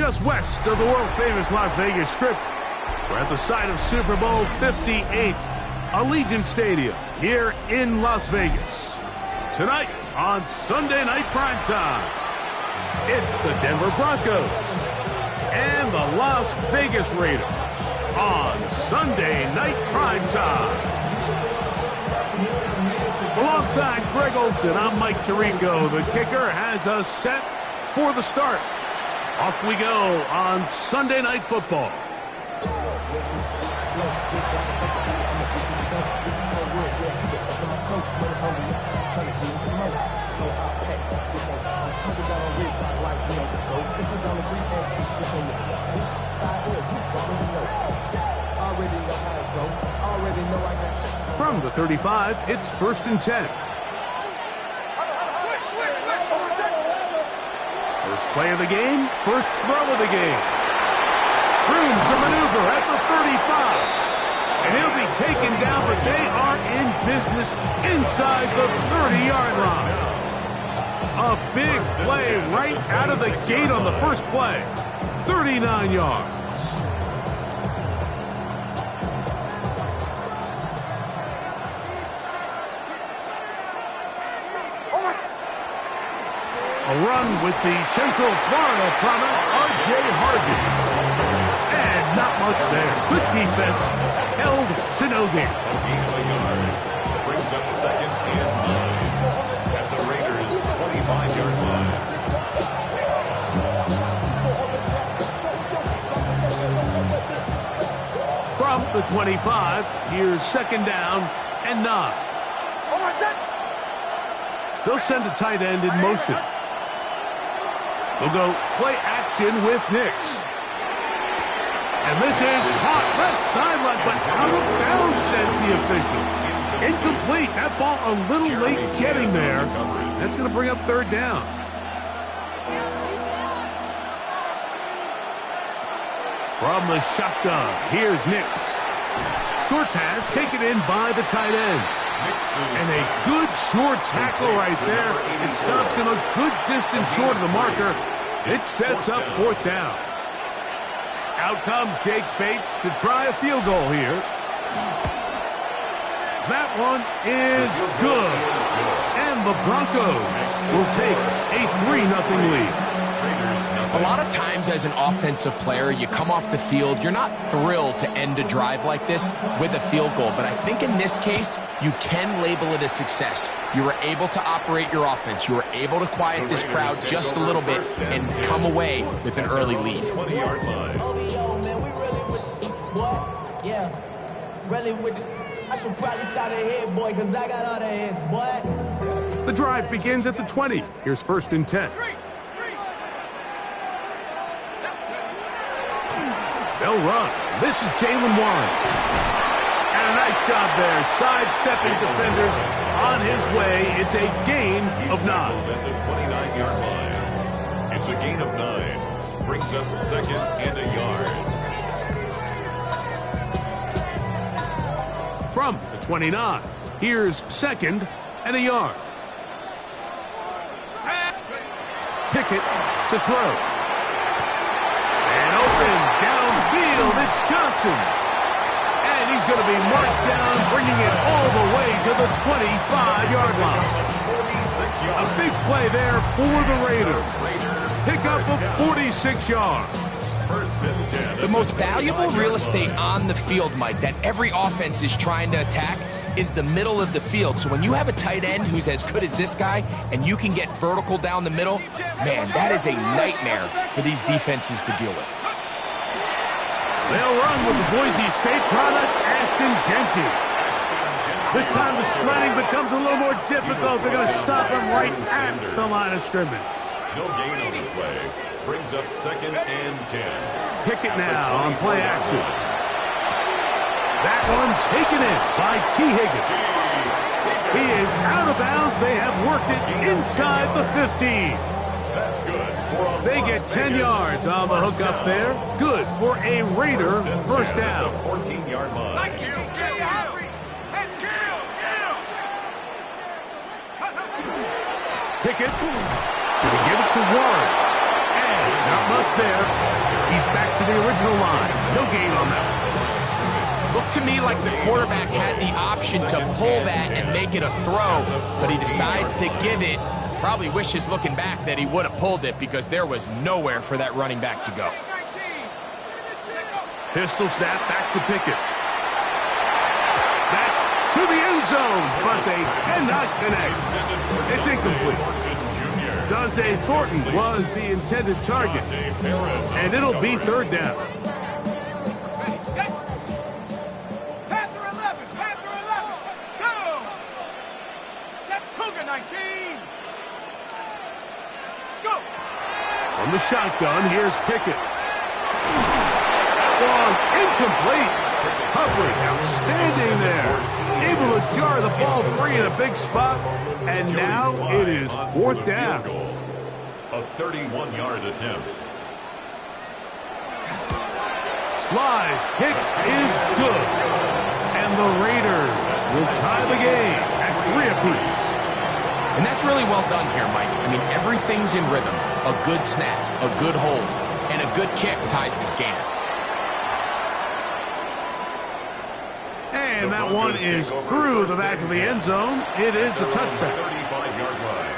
just west of the world-famous Las Vegas Strip. We're at the site of Super Bowl 58, Allegiant Stadium here in Las Vegas. Tonight on Sunday Night Primetime, it's the Denver Broncos and the Las Vegas Raiders on Sunday Night Primetime. Alongside Greg Olsen, I'm Mike Tirico. The kicker has us set for the start. Off we go on Sunday Night Football. From the 35, it's 1st and 10. First play of the game, first throw of the game. Room to maneuver at the 35. And he'll be taken down, but they are in business inside the 30-yard line. A big play right out of the gate on the first play. 39 yards. A run with the Central Florida product, R.J. Harvey. And not much there. Good defense. Held to no gain. A gain of a yard. Brings up 2nd and 9. At the Raiders' 25-yard line. From the 25, here's 2nd down and 9. They'll send a tight end in motion. We'll go play action with Nix. And this is caught left sideline, but out of bounds, says the official. Incomplete. That ball a little late getting there. That's going to bring up 3rd down. From the shotgun, here's Nix. Short pass taken in by the tight end. And a good short tackle right there. It stops him a good distance short of the marker. It sets up 4th down. Out comes Jake Bates to try a field goal here. That one is good. And the Broncos will take a 3-0 lead. A lot of times as an offensive player, you come off the field, you're not thrilled to end a drive like this with a field goal. But I think in this case, you can label it a success. You were able to operate your offense. You were able to quiet this crowd just a little bit and come away with an early lead. 20-yard line. I should probably start a head, boy, because I got all the heads, boy. The drive begins at the 20. Here's 1st and 10. They'll run. This is Jalen Warren. And a nice job there, sidestepping defenders on his way. It's a gain of 9. At the 29-yard line. It's a gain of 9. Brings up 2nd and a yard. From the 29, here's 2nd and a yard. Pickett to throw. And open downfield, it's Johnson. And he's going to be marked down, bringing it all the way to the 25-yard line. A big play there for the Raiders. Pickup of 46 yards. The most valuable real estate on the field, Mike, that every offense is trying to attack is the middle of the field. So when you have a tight end who's as good as this guy and you can get vertical down the middle, man, that is a nightmare for these defenses to deal with. They'll run with the Boise State product, Ashton Genty. This time the sledding becomes a little more difficult. They're going to stop him right at the line of scrimmage. No gain on the play. Brings up 2nd and 10. Pickett now on play action. That one taken in by T. Higgins. He is out of bounds. They have worked it inside the 15. That's good. They get 10 yards on the hook up there. Good for a Raider first down. 14-yard line. Pickett to give it to Warren. And Not much there. He's back to the original line. No gain on that. Looked to me like the quarterback had the option to pull that and make it a throw, but he decides to give it. Probably wishes looking back that he would have pulled it because there was nowhere for that running back to go. Pistol snap back to Pickett. That's to the end zone, but they cannot connect. It's incomplete. Dante Thornton was the intended target, and it'll be third down. From the shotgun, here's Pickett. Long, incomplete. Coverage, outstanding there. Able to jar the ball free in a big spot. And now it is fourth down. A 31-yard attempt. Sly's kick is good. And the Raiders will tie the game at 3 apiece. And that's really well done here, Mike. I mean, everything's in rhythm. A good snap, a good hold, and a good kick ties this game. And that one is through the back of the end zone. It is a touchback. 35-yard line.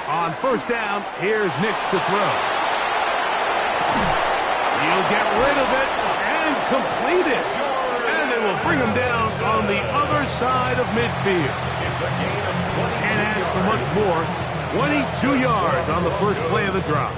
On first down, here's Nix to throw. He'll get rid of it and complete it. And they will bring him down on the other side of midfield. And as for much more, 22 yards on the first play of the drive.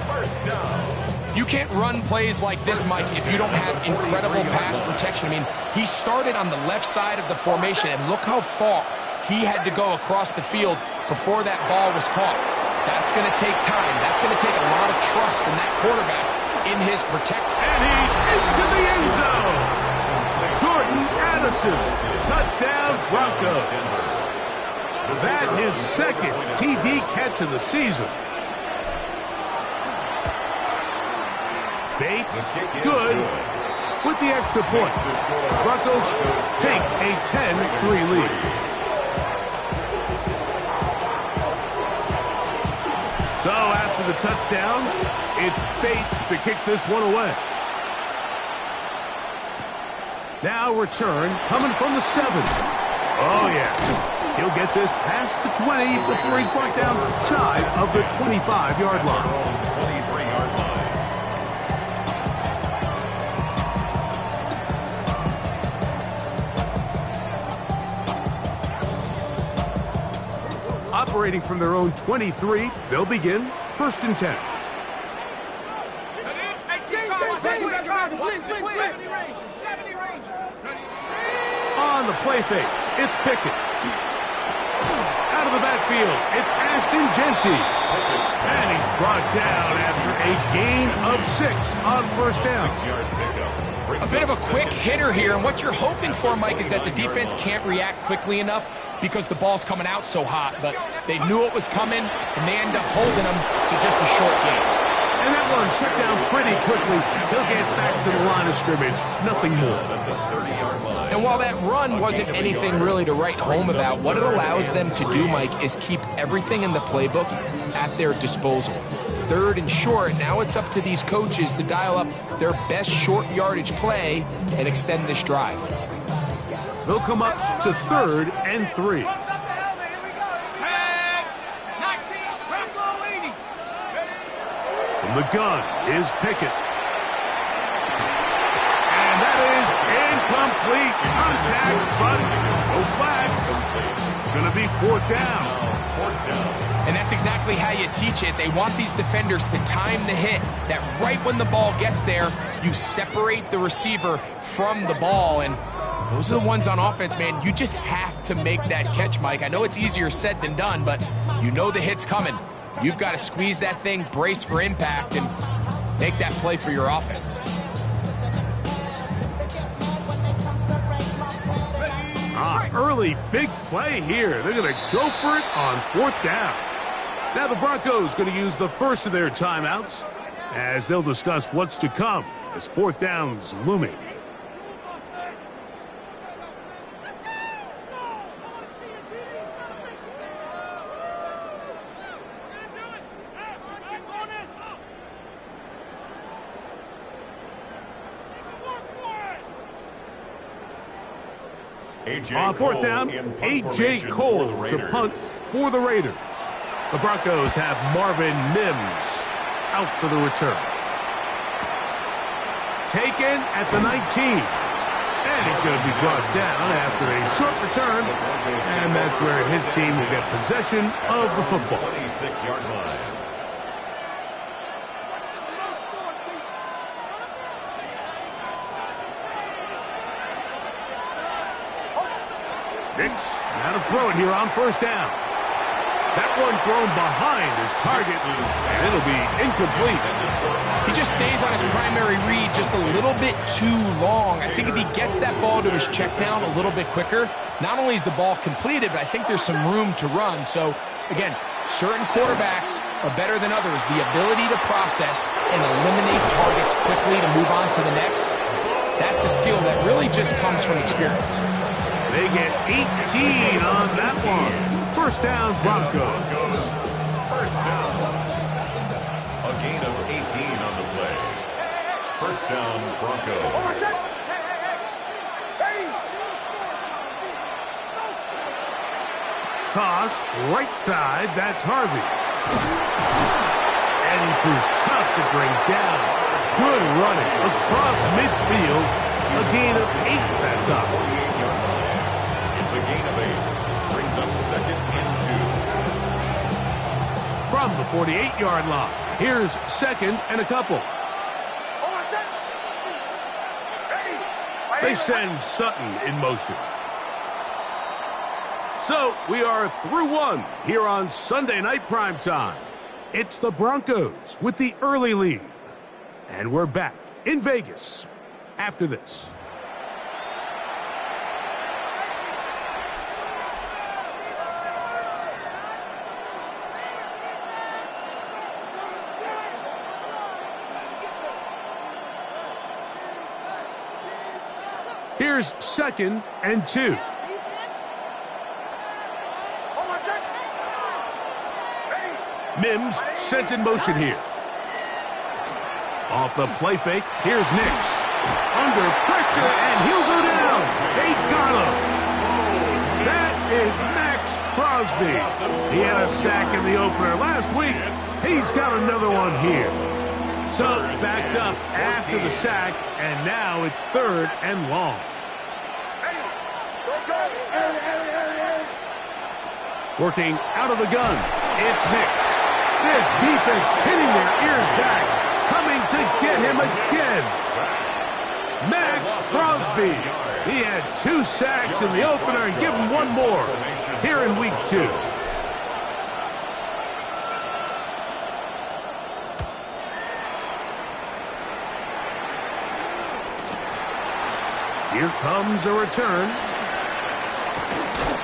You can't run plays like this, Mike, if you don't have incredible pass protection. I mean, he started on the left side of the formation, and look how far he had to go across the field before that ball was caught. That's going to take time. That's going to take a lot of trust in that quarterback in his protection. And he's into the end zone. Jordan Addison, touchdown Broncos. That his second TD catch of the season. Bates, good with the extra point. Broncos take a 10-3 lead. So after the touchdown, it's Bates to kick this one away. Now return coming from the 7. Oh, yeah. He'll get this past the 20 before he's brought down shy of the 25-yard line. 23-yard line. Operating from their own 23, they'll begin first and 10. On the play fake, it's Pickett. Out of the backfield, it's Ashton Genty. And he's brought down after a gain of 6 on first down. A bit of a quick hitter here, and what you're hoping for, Mike, is that the defense can't react quickly enough because the ball's coming out so hot, but they knew it was coming, and they end up holding them to just a short game. And that one shut down pretty quickly. He'll get back to the line of scrimmage, nothing more. And while that run wasn't anything really to write home about, what it allows them to do, Mike, is keep everything in the playbook at their disposal. Third and short, now it's up to these coaches to dial up their best short yardage play and extend this drive. They'll come up to 3rd and 3. From the gun is Pickett. And that is incomplete. Contact, but no flags. It's going to be 4th down. And that's exactly how you teach it. They want these defenders to time the hit, that right when the ball gets there, you separate the receiver from the ball. And those are the ones on offense, man. You just have to make that catch, Mike. I know it's easier said than done, but you know the hit's coming. You've got to squeeze that thing, brace for impact, and make that play for your offense. Early big play here. They're going to go for it on 4th down. Now the Broncos going to use the first of their timeouts as they'll discuss what's to come as fourth down's looming. On fourth down, A.J. Cole to punt for the Raiders. The Broncos have Marvin Mims out for the return. Taken at the 19. And he's going to be brought down after a short return. And that's where his team will get possession of the football. 26-yard line. Nix, now to throw it here on first down. That one thrown behind his target, and it'll be incomplete. He just stays on his primary read just a little bit too long. I think if he gets that ball to his check down a little bit quicker, not only is the ball completed, but I think there's some room to run. So, again, certain quarterbacks are better than others. The ability to process and eliminate targets quickly to move on to the next, that's a skill that really just comes from experience. They get 18 on that one. First down, Broncos. First down. A gain of 18 on the play. First down, Broncos. Toss, right side, that's Harvey. And he proves tough to bring down. Good running across midfield. A gain of 8 that time. It's a gain of 8. Brings up second and 2. From the 48-yard line, here's second and a couple. They send Sutton in motion. So we are through one here on Sunday Night Primetime. It's the Broncos with the early lead. And we're back in Vegas after this. Here's second and 2. Mims sent in motion here. Off the play fake, here's Nix. Under pressure, and he'll go down. They got him. That is Max Crosby. He had a sack in the opener last week. He's got another one here. So backed up after the sack, and now it's third and long. Working out of the gun, it's Nix. This defense hitting their ears back, coming to get him again. Max Crosby. He had 2 sacks in the opener and give him one more here in week 2. Here comes a return.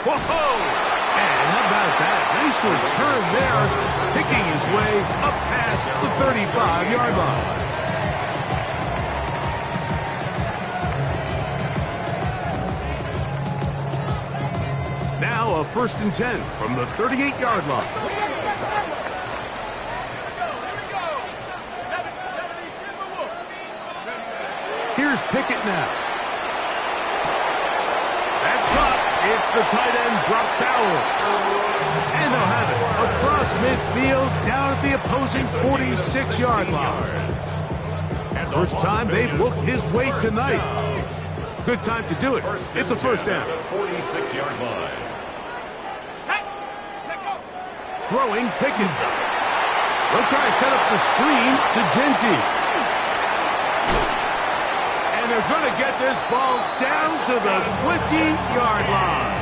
Whoa! And how about that? Nice return there, picking his way up past the 35-yard line. Now a first and 10 from the 38-yard line. Here's Pickett now. That's caught. It's the tight end, Brock Bowers. And they'll have it across midfield down at the opposing 46-yard line. First time they've looked his way tonight. Good time to do it. It's a first down. 46-yard line. Throwing Pickett. They'll try to set up the screen to Genty. And they're going to get this ball down to the 20-yard line.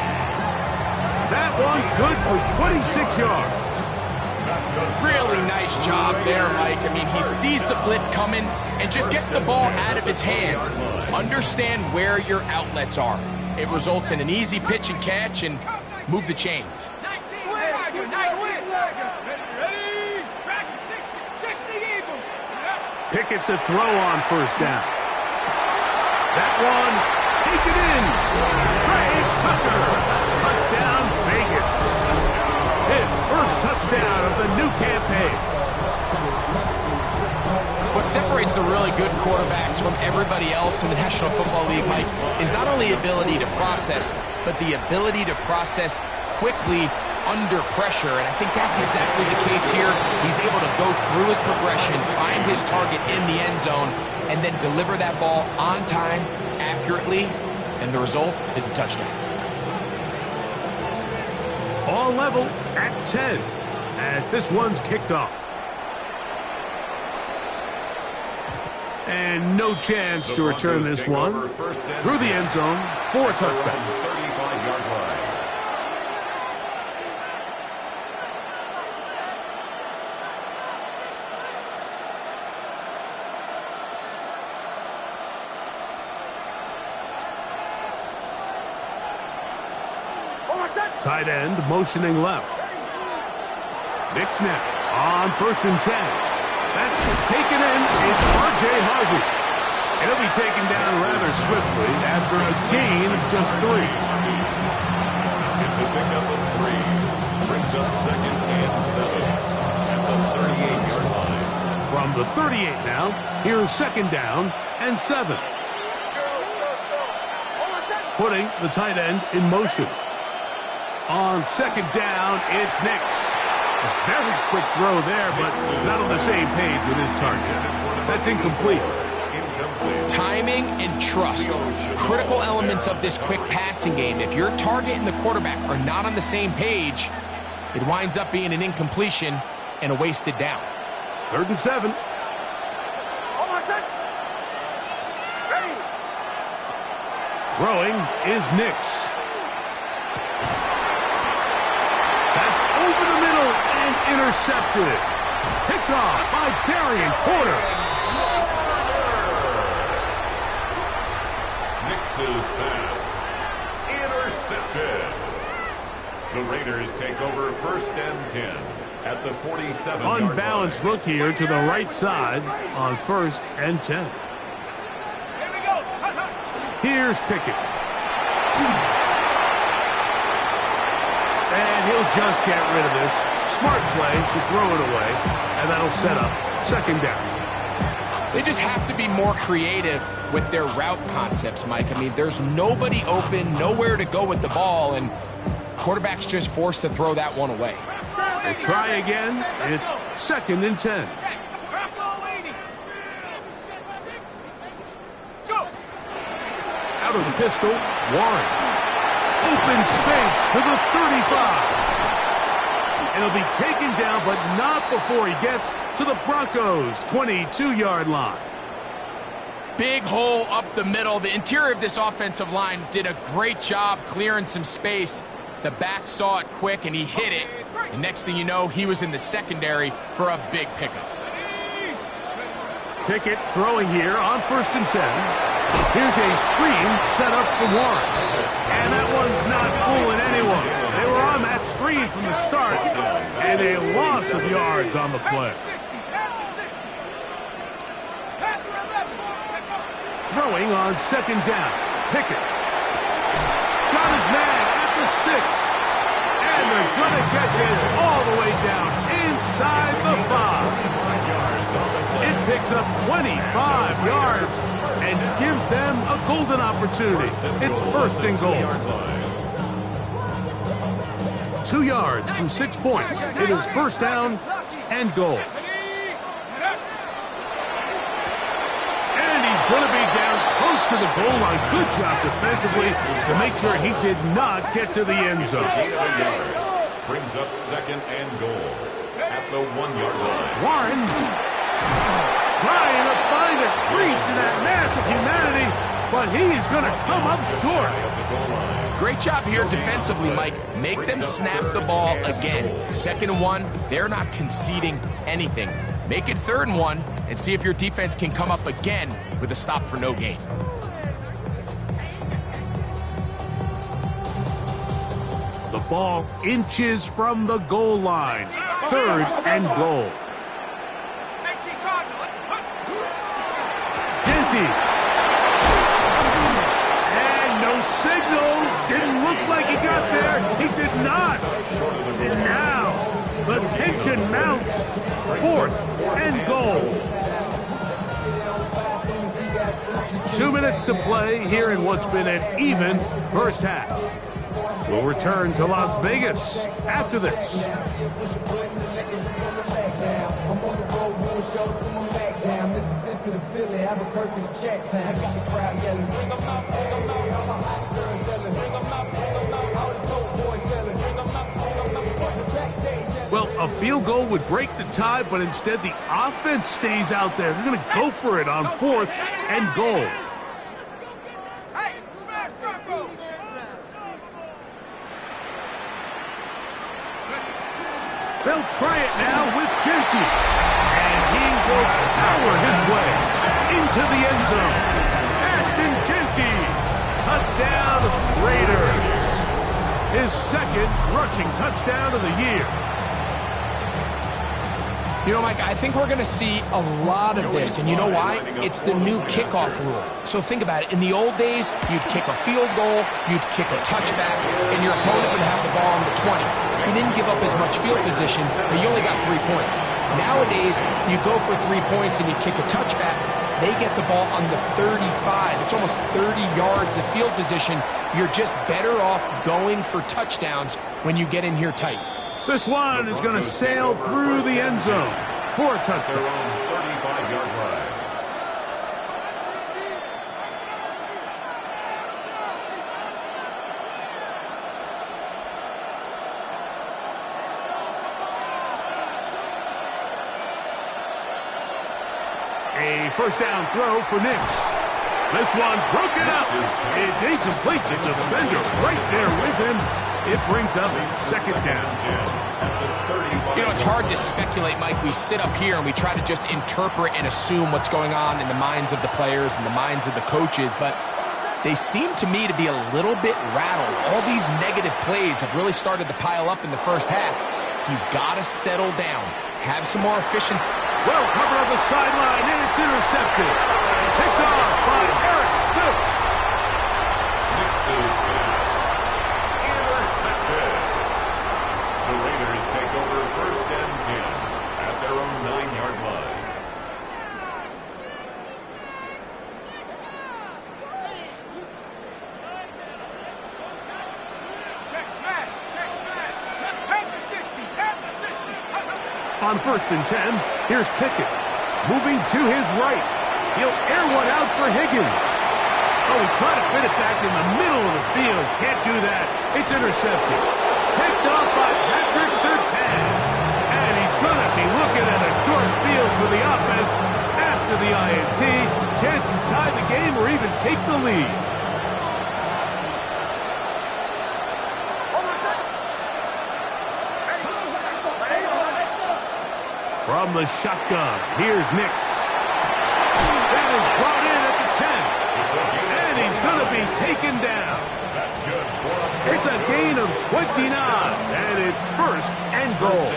That one good for 26 yards. Really nice job there, Mike. I mean, he sees the blitz coming and just gets the ball out of his hands. Understand where your outlets are. It results in an easy pitch and catch and move the chains. Pickett to throw on first down. That one, take it in. Trey Tucker. Touchdown, Vegas. His first touchdown of the new campaign. What separates the really good quarterbacks from everybody else in the National Football League, Mike, is not only ability to process, but the ability to process quickly under pressure, and I think that's exactly the case here. He's able to go through his progression, find his target in the end zone, and then deliver that ball on time, accurately, and the result is a touchdown. All level at 10 as this one's kicked off. And no chance to return this one through the end zone for a touchdown. 35-yard line. Tight end motioning left. Nick snap on 1st and 10. That's taken in. It's R.J. Harvey. It'll be taken down rather swiftly after a gain of just 3. It's a pickup of 3. Brings up 2nd and 7 at the 38-yard line. From the 38 now, here's 2nd down and 7. Putting the tight end in motion. On 2nd down, it's Nix. A very quick throw there, but not on the same page with his target. That's incomplete. Timing and trust, critical elements of this quick passing game. If your target and the quarterback are not on the same page, it winds up being an incompletion and a wasted down. 3rd and 7. Throwing is Nix. That's over the middle and intercepted. Picked off by Darian Porter. Nix's pass intercepted. The Raiders take over 1st and 10 at the 47-yard line. Unbalanced look here to the right side on 1st and 10. Here's Pickett. And he'll just get rid of this. Smart play to throw it away, and that'll set up 2nd down. They just have to be more creative with their route concepts, Mike. I mean, there's nobody open, nowhere to go with the ball, and quarterback's just forced to throw that one away. They try again. It's 2nd and 10. Out of the pistol, Warren. Open space to the 35. And he'll be taken down, but not before he gets to the Broncos' 22-yard line. Big hole up the middle. The interior of this offensive line did a great job clearing some space. The back saw it quick, and he hit it. And next thing you know, he was in the secondary for a big pickup. Pickett throwing here on 1st and 10. Here's a screen set up for Warren. And that one's not fooling anyone. They were on that screen from the start, and a loss of yards on the play. Throwing on 2nd down. Pickett. Got his man at the 6. And they're going to get this all the way down inside the 5. It picks up 25 yards and gives them a golden opportunity. It's 1st and goal. 2 yards from 6 points. It is 1st down and goal. And he's going to be down close to the goal line. Good job defensively to make sure he did not get to the end zone. Brings up 2nd and goal at the 1-yard line. Warren trying to find a crease in that mass of humanity, but he's going to come up short. Great job here defensively, Mike. Make them snap the ball again. 2nd and 1, they're not conceding anything. Make it 3rd and 1 and see if your defense can come up again with a stop for no gain. The ball inches from the goal line. 3rd and goal. Genty. And no signal. Didn't look like he got there. He did not. And now the tension mounts. 4th and goal. 2 minutes to play here in what's been an even first half. We'll return to Las Vegas after this. Well, a field goal would break the tie, but instead the offense stays out there. They're going to go for it on 4th and goal. They'll try it now with Genty. And he will power his way into the end zone. Ashton Genty, touchdown Raiders. His 2nd rushing touchdown of the year. You know, Mike, I think we're going to see a lot of this, and you know why? It's the new kickoff rule. So think about it. In the old days, you'd kick a field goal, you'd kick a touchback, and your opponent would have the ball on the 20. You didn't give up as much field position, but you only got 3 points. Nowadays, you go for 3 points and you kick a touchback, they get the ball on the 35. It's almost 30 yards of field position. You're just better off going for touchdowns when you get in here tight. This one is going to sail through the end zone for a touchdown. 35-yard line. A first down throw for Nix. This one broken up. It's incomplete. The defender right there with him. It brings up 2nd down. You know, it's hard to speculate, Mike. We sit up here and we try to just interpret and assume what's going on in the minds of the players and the minds of the coaches, but they seem to me to be a little bit rattled. All these negative plays have really started to pile up in the first half. He's got to settle down, have some more efficiency. Well covered on the sideline, and it's intercepted. Picked off by Eric Stokes. Nix's pass. Intercepted. The Raiders take over 1st and 10 at their own 9-yard line. On 1st and 10, here's Pickett. Moving to his right. He'll air one out for Higgins. Oh, he tried to fit it back in the middle of the field. Can't do that. It's intercepted. Picked off by Patrick Surtain. And he's going to be looking at a short field for the offense after the INT. Chance to tie the game or even take the lead. From the shotgun, here's Nix. That is brought in at the 10. And he's going to be taken down. That's good. It's a gain of 29, and it's 1st and goal.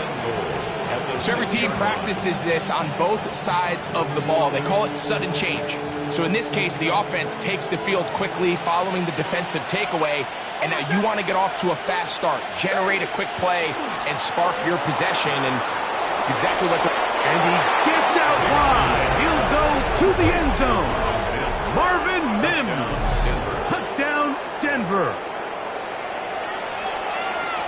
So every team practices this on both sides of the ball. They call it sudden change. So in this case, the offense takes the field quickly following the defensive takeaway, and now you want to get off to a fast start, generate a quick play, and spark your possession, and it's exactly what the... And he gets out wide. He'll go to the end zone. Marvin Mims. Touchdown, Denver.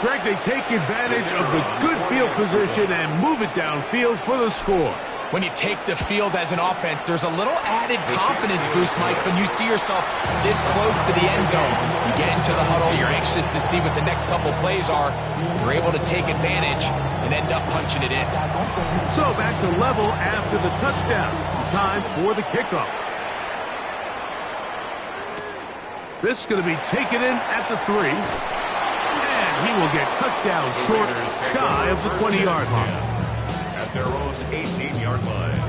Greg, they take advantage of the good field position and move it downfield for the score. When you take the field as an offense, there's a little added confidence boost, Mike, when you see yourself this close to the end zone. You get into the huddle, you're anxious to see what the next couple plays are. You're able to take advantage and end up punching it in. So back to level after the touchdown. Time for the kickoff. This is going to be taken in at the 3. And he will get cut down short, shy of the 20-yard line. At their own 18-yard line.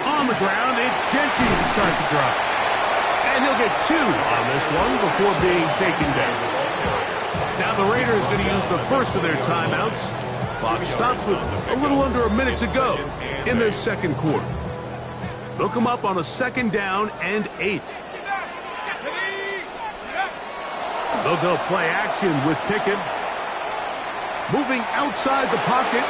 On the ground, it's Genty to start the drive. And he'll get 2 on this one before being taken down. Now the Raiders going to use the first of their timeouts. Clock stops with a little under a minute to go in their second quarter. They'll come up on a 2nd down and 8. They'll go play action with Pickett. Moving outside the pocket.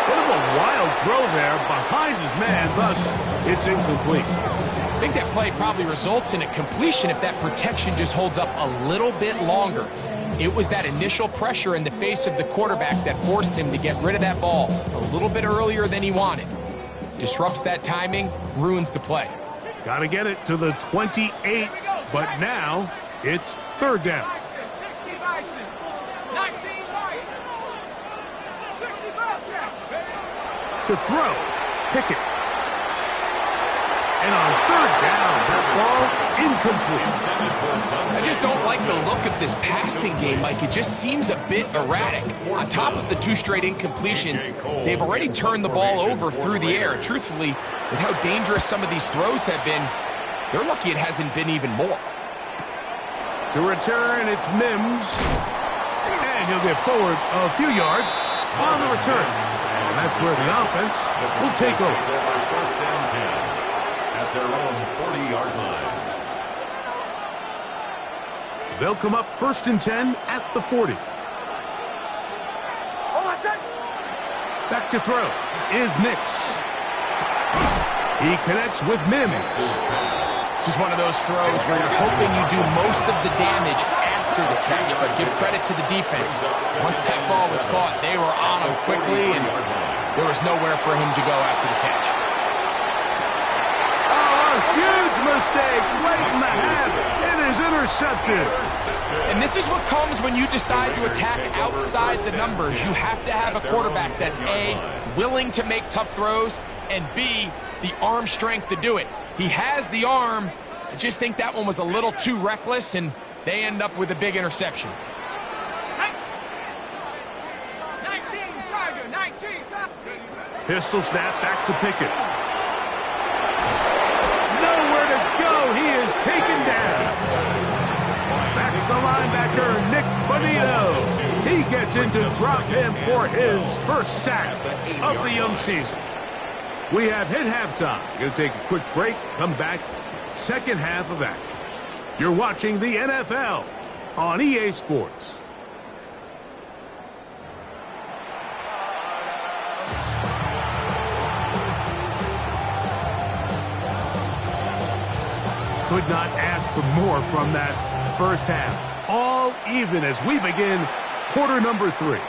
Bit of a wild throw there behind his man, thus it's incomplete. I think that play probably results in a completion if that protection just holds up a little bit longer. It was that initial pressure in the face of the quarterback that forced him to get rid of that ball a little bit earlier than he wanted. Disrupts that timing, ruins the play. Got to get it to the 28, but now it's 3rd down. To throw, Pickett. And on 3rd down, that ball incomplete. I just don't like the look of this passing game, Mike. It just seems a bit erratic. On top of the 2 straight incompletions, they've already turned the ball over through the air. Truthfully, with how dangerous some of these throws have been, they're lucky it hasn't been even more. To return, it's Mims. And he'll get forward a few yards on the return. And that's where the offense will take over. 1st and 10 at their own 40-yard line. They'll come up 1st and 10 at the 40. Back to throw is Nix. He connects with Mims. This is one of those throws where you're hoping you do most of the damage after the catch, but give credit to the defense. Once that ball was caught, they were on him quickly, and there was nowhere for him to go after the catch. Oh, a huge mistake late in the half. It is intercepted. And this is what comes when you decide to attack outside the numbers. You have to have a quarterback that's A, willing to make tough throws, and B, the arm strength to do it. He has the arm. I just think that one was a little too reckless, and they end up with a big interception. 19. Pistol snap back to Pickett. Nowhere to go. He is taken down. That's the linebacker, Nick Bonito. He gets in to drop him for his first sack of the young season. We have hit halftime. Going to take a quick break, come back, 2nd half of action. You're watching the NFL on EA Sports. Could not ask for more from that first half. All even as we begin quarter number 3.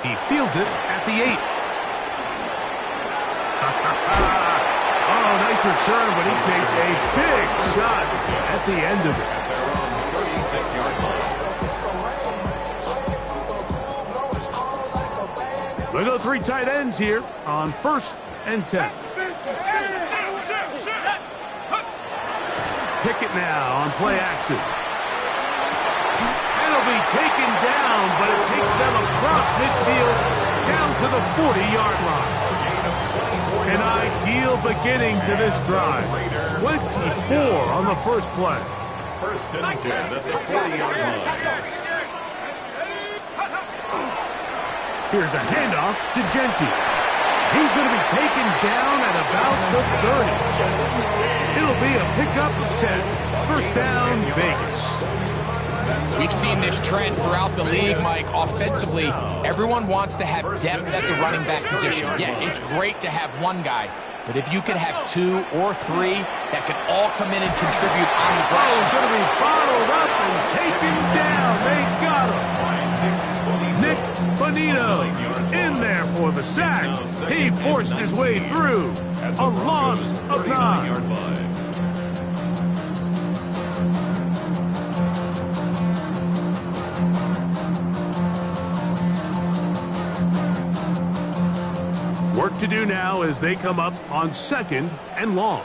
He fields it at the 8. Oh, nice return, but he takes a big shot at the end of it. They'll go 3 tight ends here on 1st and 10. Pickett now on play action. And it'll be taken down, but it takes them across midfield down to the 40-yard line. An ideal beginning to this drive. 24 on the first play. 1st and 10 at the 40-yard line. Here's a handoff to Genti. He's going to be taken down at about the 30. It'll be a pickup of 10. 1st down, Vegas. We've seen this trend throughout the league, Mike. Offensively, everyone wants to have depth at the running back position. Yeah, it's great to have one guy, but if you could have 2 or 3 that could all come in and contribute on the ground. He's going to be bottled up and taken down. They got him. Nick Bonito in there for the sack. He forced his way through. A loss of 9. Work to do now as they come up on 2nd and long.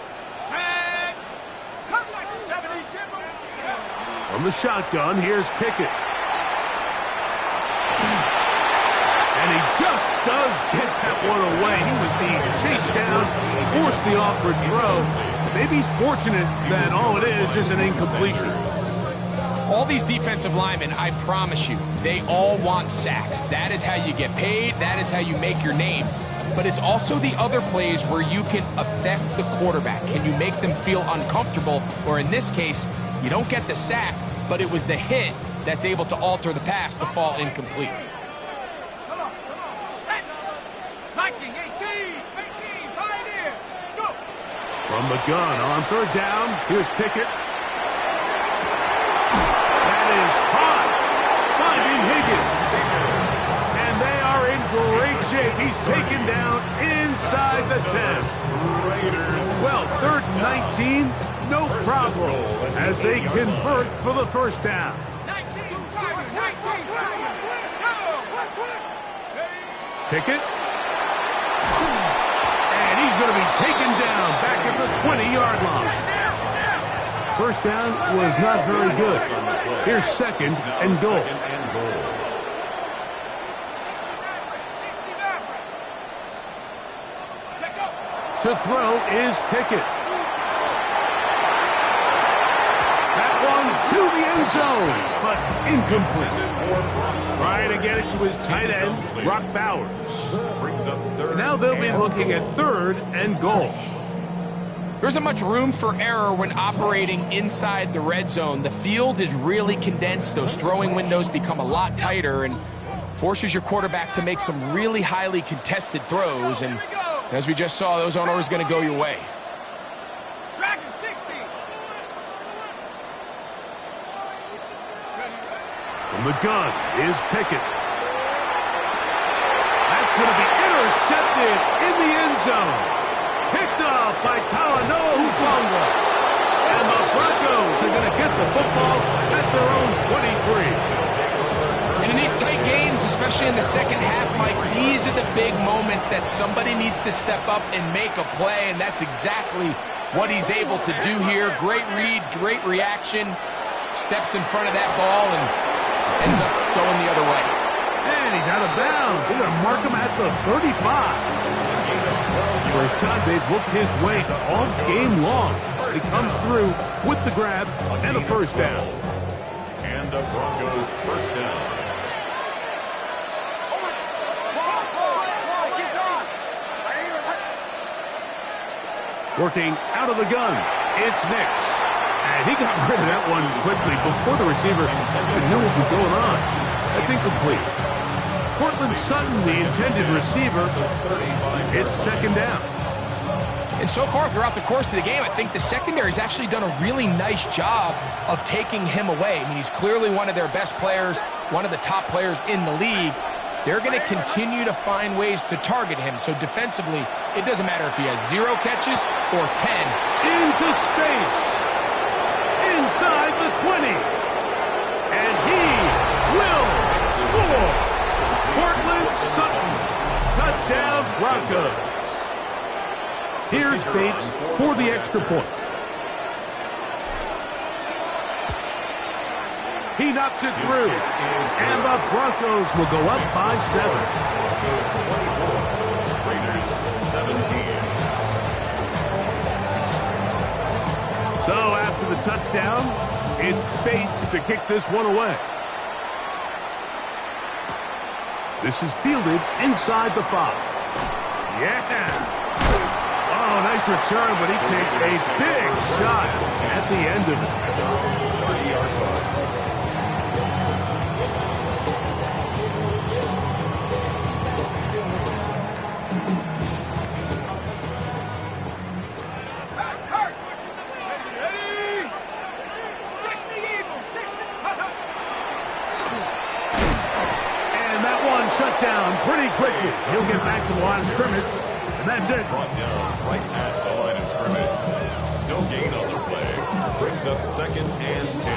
From the shotgun, here's Pickett. And And he just does get that one away. He was being chased down, forced the awkward throw. Maybe he's fortunate that all it is an incompletion. All these defensive linemen, I promise you, they all want sacks. That is how you get paid. That is how you make your name. But it's also the other plays where you can affect the quarterback. Can you make them feel uncomfortable? Or in this case, you don't get the sack, but it was the hit that's able to alter the pass to fall incomplete. From the gun on third down, here's Pickett. That is caught, finding Higgins. And they are in great shape. He's taken down inside the 10. Well, third and 19, no problem, as they convert for the first down. Pickett. And he's going to be taken down back at the 20-yard line. First down was not very good. Here's second and goal. To throw is Pickett. That one to the end zone, but incomplete. Trying to get it to his tight end, Brock Bowers. Now they'll be looking at third and goal. There isn't much room for error when operating inside the red zone. The field is really condensed. Those throwing windows become a lot tighter and forces your quarterback to make some really highly contested throws. And as we just saw, those aren't always going to go your way. Dragon 60. From the gun is Pickett. That's going to be intercepted in the end zone. Picked up by Talanoa Hufanga. And the Broncos are going to get the football at their own 23. And in these tight games, especially in the second half, Mike, these are the big moments that somebody needs to step up and make a play, and that's exactly what he's able to do here. Great read, great reaction, steps in front of that ball and ends up going the other way. And he's out of bounds. They're going to mark him at the 35. First time they've looked his way all game long. He comes through with the grab and a first down. And the Broncos first down. Working out of the gun, it's Nix. And he got rid of that one quickly before the receiver even knew what was going on. That's incomplete. Cortland Sutton, the intended receiver. It's second down. And so far throughout the course of the game, I think the secondary's actually done a really nice job of taking him away. I mean, he's clearly one of their best players, one of the top players in the league. They're going to continue to find ways to target him. So defensively, it doesn't matter if he has 0 catches or 10. Into space. Inside the 20. And he will score. Cortland Sutton. Touchdown Broncos. Here's Bates for the extra point. He knocks it through. And the Broncos will go up by 7. Raiders 17. So after the touchdown, it's Bates to kick this one away. This is fielded inside the 5. Yeah. Oh, nice return, but he takes a big shot at the end of it. 30-yard line. And that one shut down pretty quickly. He'll get back to the line of scrimmage, and that's it. Brought down right at the line of scrimmage. No gain on the play. Brings up second and 10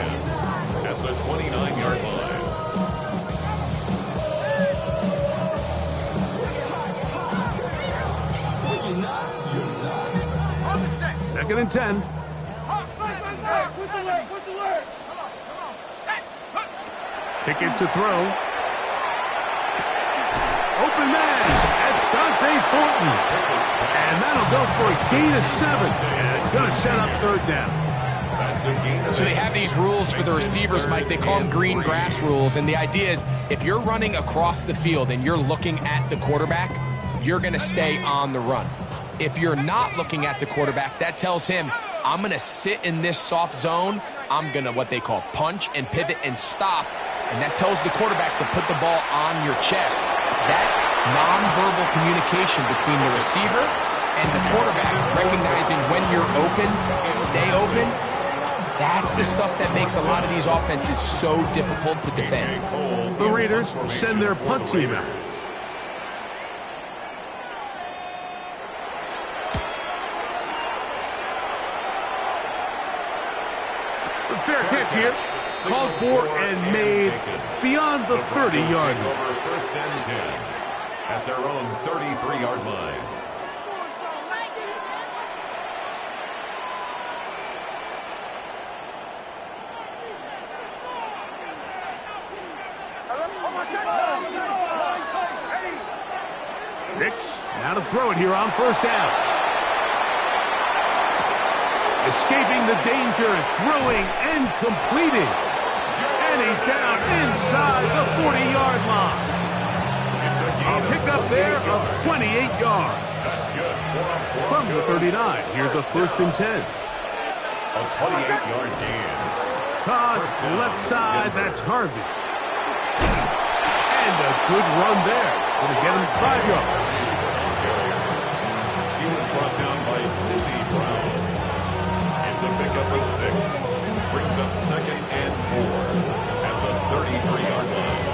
at the 29-yard line. Second and 10. Pickett to throw. Open man. That's Dante Thornton. And that'll go for a gain of 7. And it's going to set up third down. So they have these rules for the receivers, Mike. They call them green grass rules. And the idea is if you're running across the field and you're looking at the quarterback, you're going to stay on the run. If you're not looking at the quarterback, that tells him, I'm going to sit in this soft zone. I'm going to what they call punch and pivot and stop. And that tells the quarterback to put the ball on your chest. That nonverbal communication between the receiver and the quarterback, recognizing when you're open, stay open, that's the stuff that makes a lot of these offenses so difficult to defend. The Raiders send their punt team out. The fair catch here, called for and made beyond the 30-yard line. Over first and 10 at their own 33-yard line. Nix, now to throw it here on first down. Escaping the danger, throwing and completing. And he's down inside the 40-yard line. A pickup there of 28 yards. From the 39, here's a first and 10. A 28-yard gain. Toss left side, that's Harvey. And a good run there. Going to get him 5 yards. He was brought down by Sidney Brown. It's a pickup of 6. Brings up second and 4 at the 33-yard line.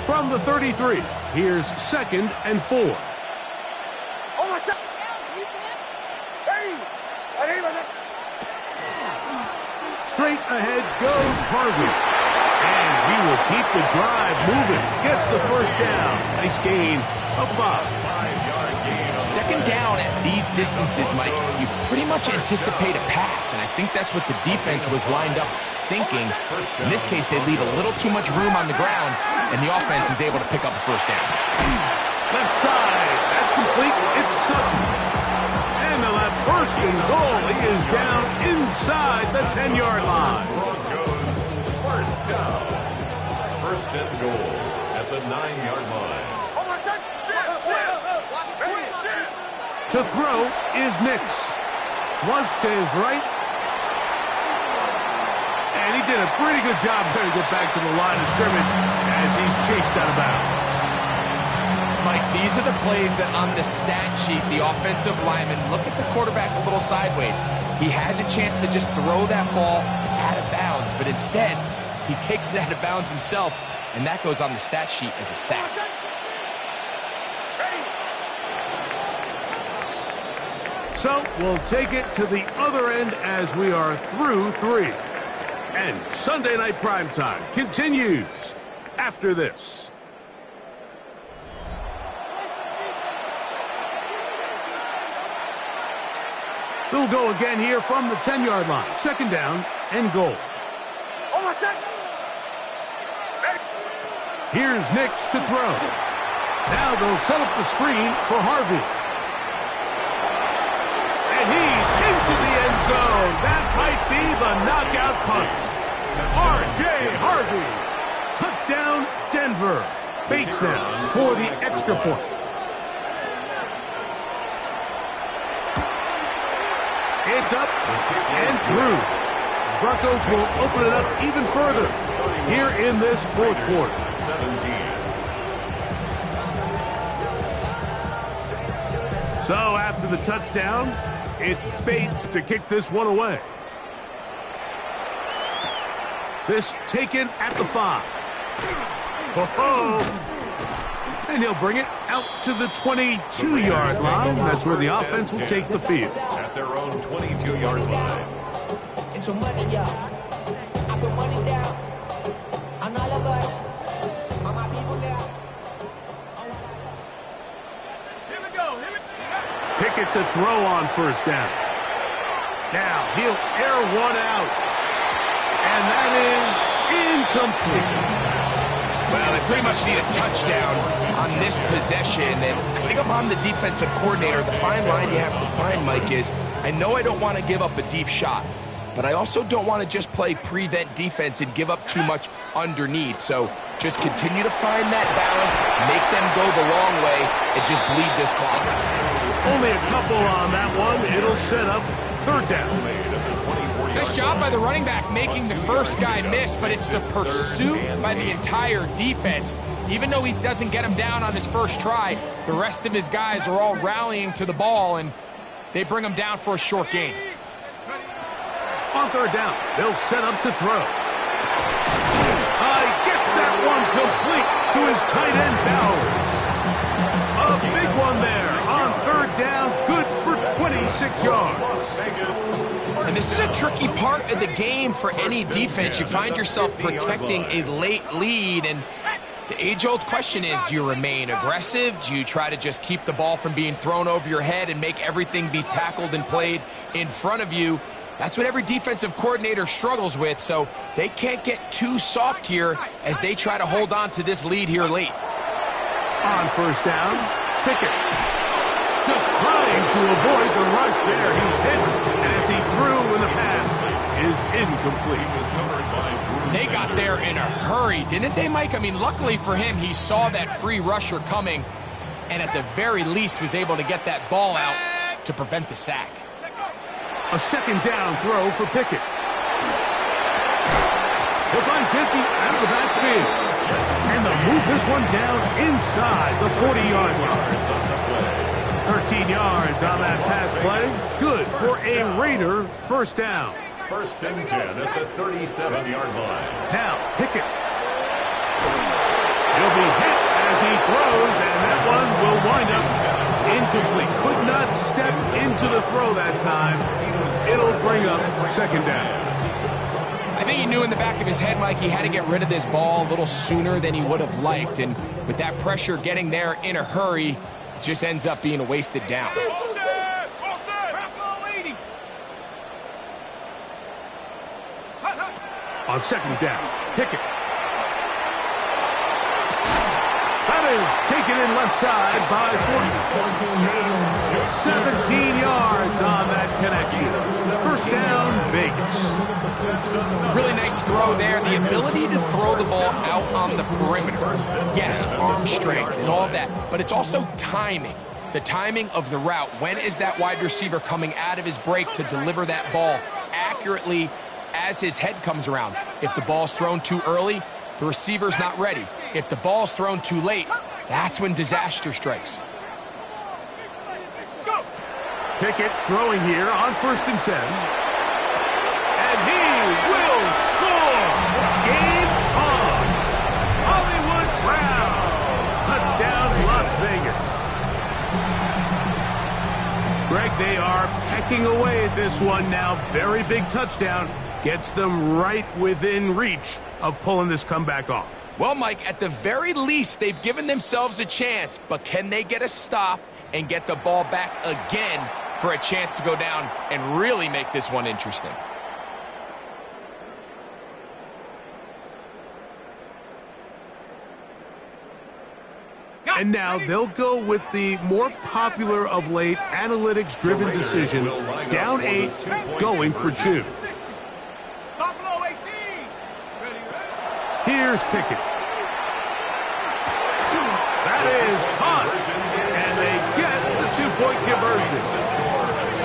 From the 33, here's second and 4. Straight ahead goes Harvey. And he will keep the drive moving. Gets the first down. Nice gain of 5. 5-yard gain. Second down at these distances, Mike, you pretty much anticipate a pass, and I think that's what the defense was lined up thinking. In this case, they leave a little too much room on the ground, and the offense is able to pick up a first down. Left side. That's complete. It's Sutton. And on that first and goal, he is down inside the 10-yard line. Broncos first down. First and goal at the 9-yard line. To throw is Nix. Flush to his right. And he did a pretty good job there to get back to the line of scrimmage as he's chased out of bounds. Mike, these are the plays that on the stat sheet, the offensive lineman look at the quarterback a little sideways. He has a chance to just throw that ball out of bounds, but instead, he takes it out of bounds himself, and that goes on the stat sheet as a sack. So we'll take it to the other end as we are through 3. And Sunday Night Primetime continues after this. They'll go again here from the 10-yard line. Second down and goal. Here's Nix to throw. Now they'll set up the screen for Harvey. And he's into the end zone. That might be the knockout punch. R.J. Harvey. Touchdown, Denver. Bates now for the extra point. It's up and through. Broncos will open it up even further here in this fourth quarter. 17. So after the touchdown, it's Bates to kick this one away. This taken at the 5. Oh-ho! And he'll bring it out to the 22-yard line. That's where the offense will take the field. At their own 22-yard line. Get your money, y'all. I put money down on all of us, on my people now. Here we go. Pickett to throw on first down. Now he'll air one out. And that is incomplete. Well, they pretty much need a touchdown on this possession, and I think if I'm the defensive coordinator, the fine line you have to find, Mike, is I know I don't want to give up a deep shot, but I also don't want to just play prevent defense and give up too much underneath. So just continue to find that balance, make them go the long way, and just bleed this clock. Only a couple on that one. It'll set up third down. Nice job by the running back making the first guy miss, but it's the pursuit by the entire defense. Even though he doesn't get him down on his first try, the rest of his guys are all rallying to the ball, and they bring him down for a short gain. On third down, they'll set up to throw. Gets that one complete to his tight end, Bowers. A big one there on third down, good for 26 yards. And this is a tricky part of the game for any defense. You find yourself protecting a late lead, and the age-old question is, do you remain aggressive? Do you try to just keep the ball from being thrown over your head and make everything be tackled and played in front of you? That's what every defensive coordinator struggles with, so they can't get too soft here as they try to hold on to this lead here late. On first down, Pickett. Just trying to avoid the rush there. He's hit, and as he threw in the pass is incomplete. They got there in a hurry, didn't they, Mike? I mean, luckily for him, he saw that free rusher coming, and at the very least was able to get that ball out to prevent the sack. A second down throw for Pickett. He'll find Jenke out of the backfield. And they'll move this one down inside the 40-yard line. 13 yards on that pass play. Good for a Raider first down. First and 10 at the 37-yard line. Now, Pickett. He'll be hit as he throws, and that one will wind up incomplete. Could not step into the throw that time. It'll bring up second down. I think he knew in the back of his head, Mike, he had to get rid of this ball a little sooner than he would have liked. And with that pressure getting there in a hurry, it just ends up being a wasted down. On second down, Pickett. That is taken in left side by 40. 17 yards on that connection. First down, Vegas. Really nice throw there. The ability to throw the ball out on the perimeter. Yes, arm strength and all of that, but it's also timing. The timing of the route. When is that wide receiver coming out of his break to deliver that ball accurately as his head comes around? If the ball's thrown too early, the receiver's not ready. If the ball's thrown too late, that's when disaster strikes. Pickett throwing here on first and 10. And he will score! Game on! Hollywood Brown! Touchdown, Las Vegas. Greg, they are pecking away at this one now. Very big touchdown. Gets them right within reach of pulling this comeback off. Well, Mike, at the very least, they've given themselves a chance, but can they get a stop and get the ball back again for a chance to go down and really make this one interesting? And now they'll go with the more popular of late analytics-driven decision. Down 8, going for 2. Here's Pickett. That is caught. And they get the 2-point conversion.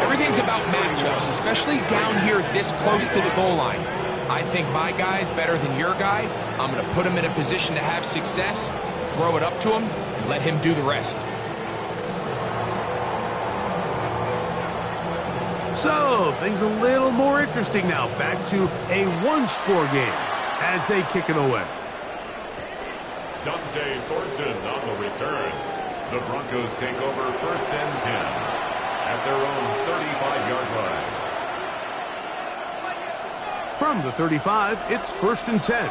Everything's about matchups, especially down here this close to the goal line. I think my guy's better than your guy. I'm going to put him in a position to have success, throw it up to him, and let him do the rest. So, things a little more interesting now. Back to a one-score game as they kick it away. Dante Thornton on the return. The Broncos take over first and 10 at their own 35-yard line. From the 35, it's first and 10.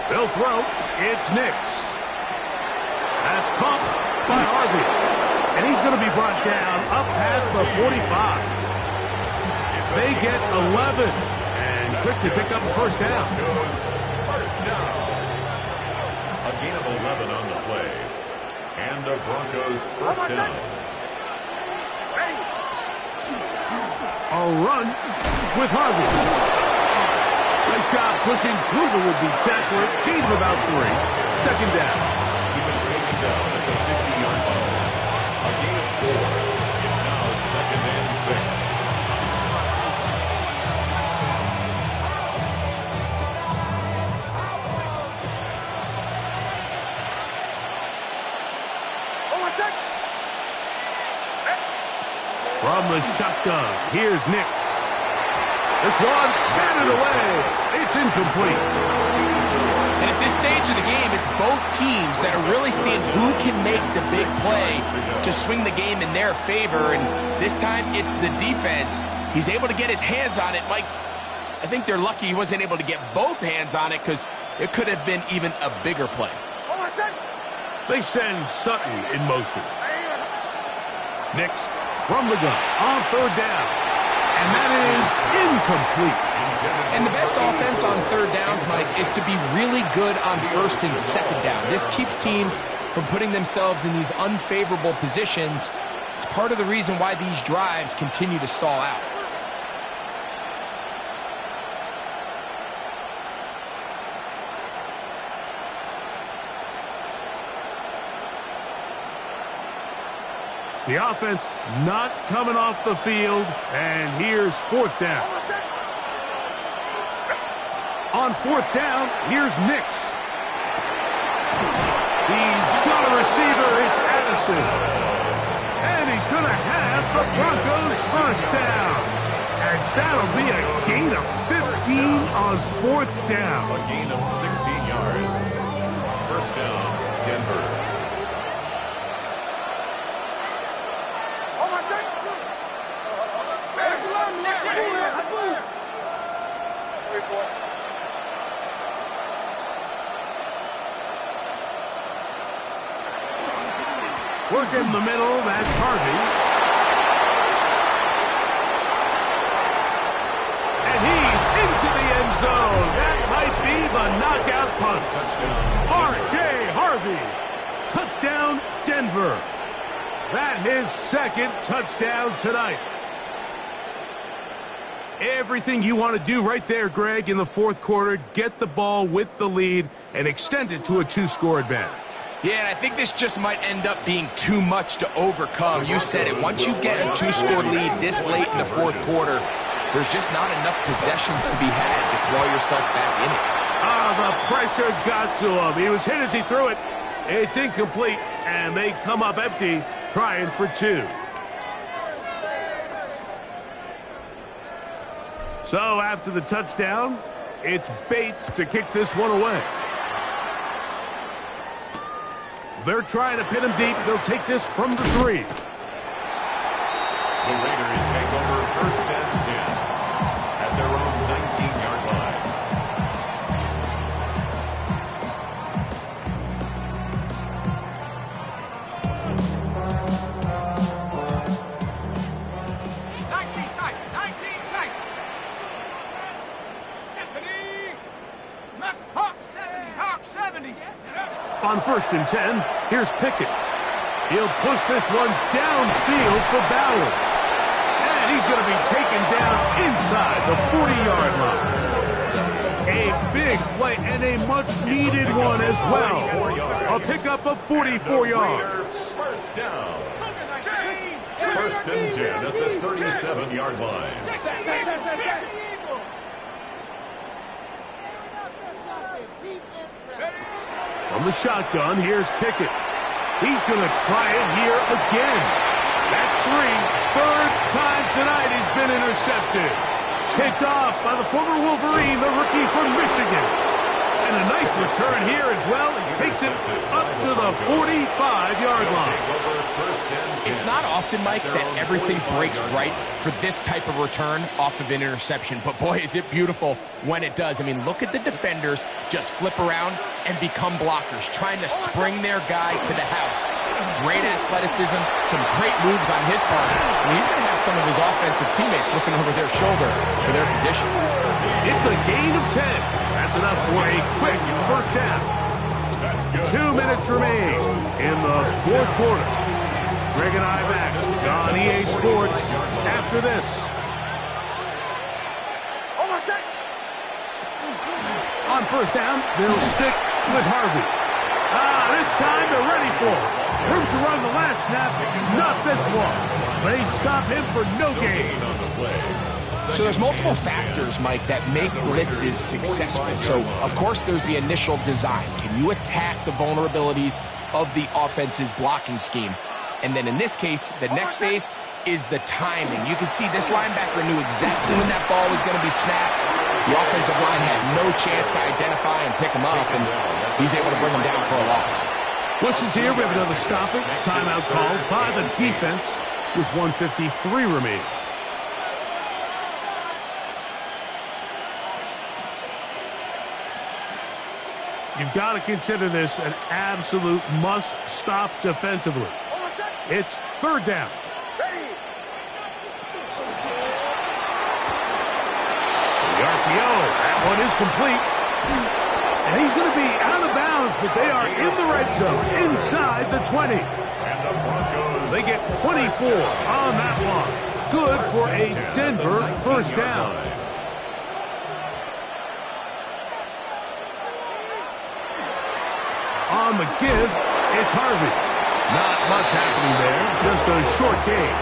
They'll throw. It's Nix. That's pumped by Harvey. And he's going to be brought down up past the 45. They get 11 and quickly pick up a first down. First down. A gain of 11 on the play. And the Broncos first down. A run with Harvey. Nice job pushing through the would-be tackler. Gain of about 3. Second down. He was taken down at the 50-yard line. A gain of 4. It's now second and 6. From the shotgun, here's Nix. This one, batted away. It's incomplete. And at this stage of the game, it's both teams that are really seeing who can make the big play to swing the game in their favor. And this time, it's the defense. He's able to get his hands on it. Mike, I think they're lucky he wasn't able to get both hands on it because it could have been even a bigger play. They send Sutton in motion. Nix from the gun on third down. And that is incomplete. And the best offense on third downs, Mike, is to be really good on first and second down. This keeps teams from putting themselves in these unfavorable positions. It's part of the reason why these drives continue to stall out. The offense not coming off the field, and here's fourth down. On fourth down, here's Nix. He's got a receiver, it's Addison. And he's going to have the Broncos first down, as that'll be a gain of 15 on fourth down. A gain of 16 yards. First down, Denver. Work in the middle, that's Harvey. And he's into the end zone. That might be the knockout punch. R.J. Harvey. Touchdown, Denver. That his second touchdown tonight. Everything you want to do right there, Greg, in the fourth quarter. Get the ball with the lead and extend it to a 2-score advantage. Yeah, and I think this just might end up being too much to overcome. You said it. Once you get a 2-score lead this late in the fourth quarter, there's just not enough possessions to be had to claw yourself back in it. The pressure got to him. He was hit as he threw it. It's incomplete, and they come up empty, trying for 2. So after the touchdown, it's Bates to kick this one away. They're trying to pin him deep. They'll take this from the 3. The Raiders take over first and 10 at their own 19-yard line. On first and 10, here's Pickett. He'll push this one downfield for Ballard. And he's going to be taken down inside the 40-yard line. A big play and a much-needed one as well. A pickup of 44 yards. First down. First and 10 at the 37-yard line. From the shotgun, here's Pickett. He's going to try it here again. That's 3. Third time tonight he's been intercepted. Picked off by the former Wolverine, the rookie from Michigan. And a nice return here as well. He takes it up to the 45-yard line. It's not often, Mike, that everything breaks right for this type of return off of an interception. But, boy, is it beautiful when it does. I mean, look at the defenders just flip around and become blockers, trying to spring their guy to the house. Great athleticism, some great moves on his part. I mean, he's going to have some of his offensive teammates looking over their shoulder for their position. It's a gain of 10. That's enough for a quick first down. 2 minutes remain in the fourth quarter. Greg and I back on EA Sports after this. On first down, they'll stick with Harvey. This time they're ready for it. Room to run the last snap, not this one. They stop him for no gain. So there's multiple factors, Mike, that make blitzes successful. So, of course, there's the initial design. Can you attack the vulnerabilities of the offense's blocking scheme? And then in this case, the next phase is the timing. You can see this linebacker knew exactly when that ball was going to be snapped. The offensive line had no chance to identify and pick him up, and he's able to bring him down for a loss. Bushes here. We have another stoppage. Timeout called by the defense with 1:53 remaining. You've got to consider this an absolute must-stop defensively. It's third down. The RPO, that one is complete. And he's going to be out of bounds, but they are in the red zone, inside the 20. They get 24 on that one. Good for a Denver first down. On the give, it's Harvey. Not much happening there, just a short gain.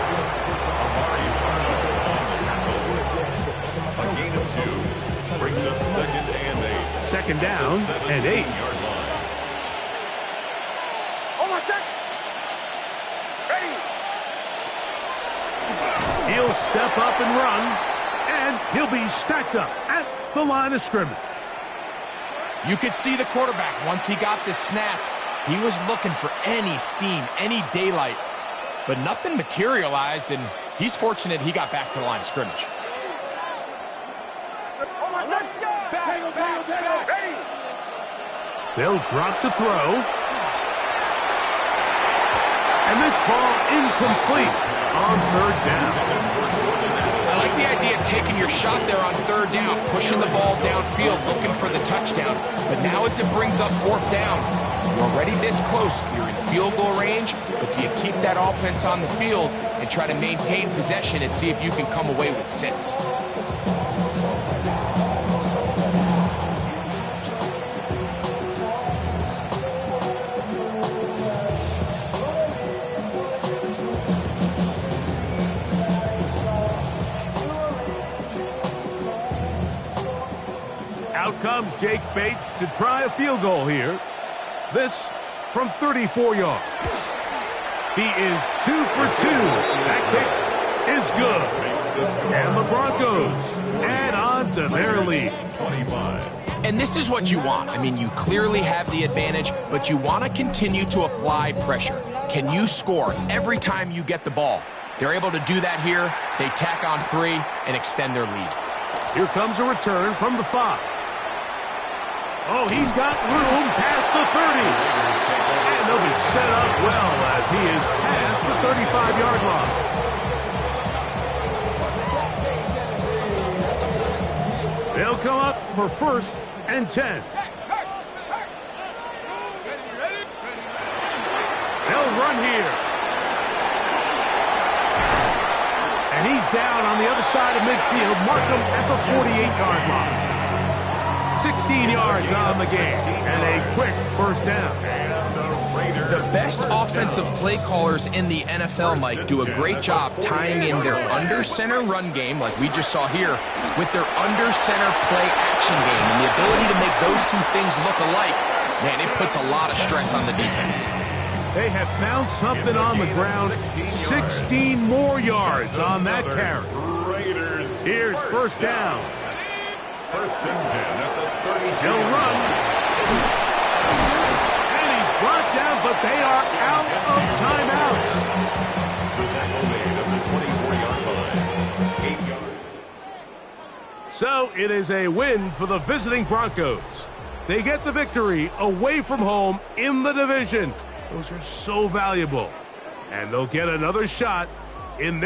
A gain of 2 brings up second and 8. Second down and 8. He'll step up and run, and he'll be stacked up at the line of scrimmage. You could see the quarterback, once he got this snap, he was looking for any seam, any daylight, but nothing materialized, and he's fortunate he got back to the line of scrimmage. They'll drop to throw. And this ball incomplete on third down. I like the idea of taking your shot there on third down, pushing the ball downfield, looking for the touchdown. But now as it brings up fourth down, you're already this close. You're in field goal range, but do you keep that offense on the field and try to maintain possession and see if you can come away with 6? Out comes Jake Bates to try a field goal here. This from 34 yards. He is 2 for 2. That kick is good. And the Broncos add on to their lead. 25. And this is what you want. I mean, you clearly have the advantage, but you want to continue to apply pressure. Can you score every time you get the ball? They're able to do that here. They tack on 3 and extend their lead. Here comes a return from the 5. Oh, he's got room past the 30. And they'll be set up well as he is past the 35-yard line. They'll come up for first and 10. They'll run here. And he's down on the other side of midfield. Mark him at the 48-yard line. 16 yards on the game, and a quick first down. The best offensive play callers in the NFL, Mike, do a great job tying in their under-center run game, like we just saw here, with their under-center play action game. And the ability to make those two things look alike, man, it puts a lot of stress on the defense. They have found something on the ground. 16 more yards on that carry. Here's first down. First and 10 at the 32. He'll run. And he's brought down, but they are out of timeouts. The tackle made at the 24-yard line. 8 yards. So it is a win for the visiting Broncos. They get the victory away from home in the division. Those are so valuable. And they'll get another shot in their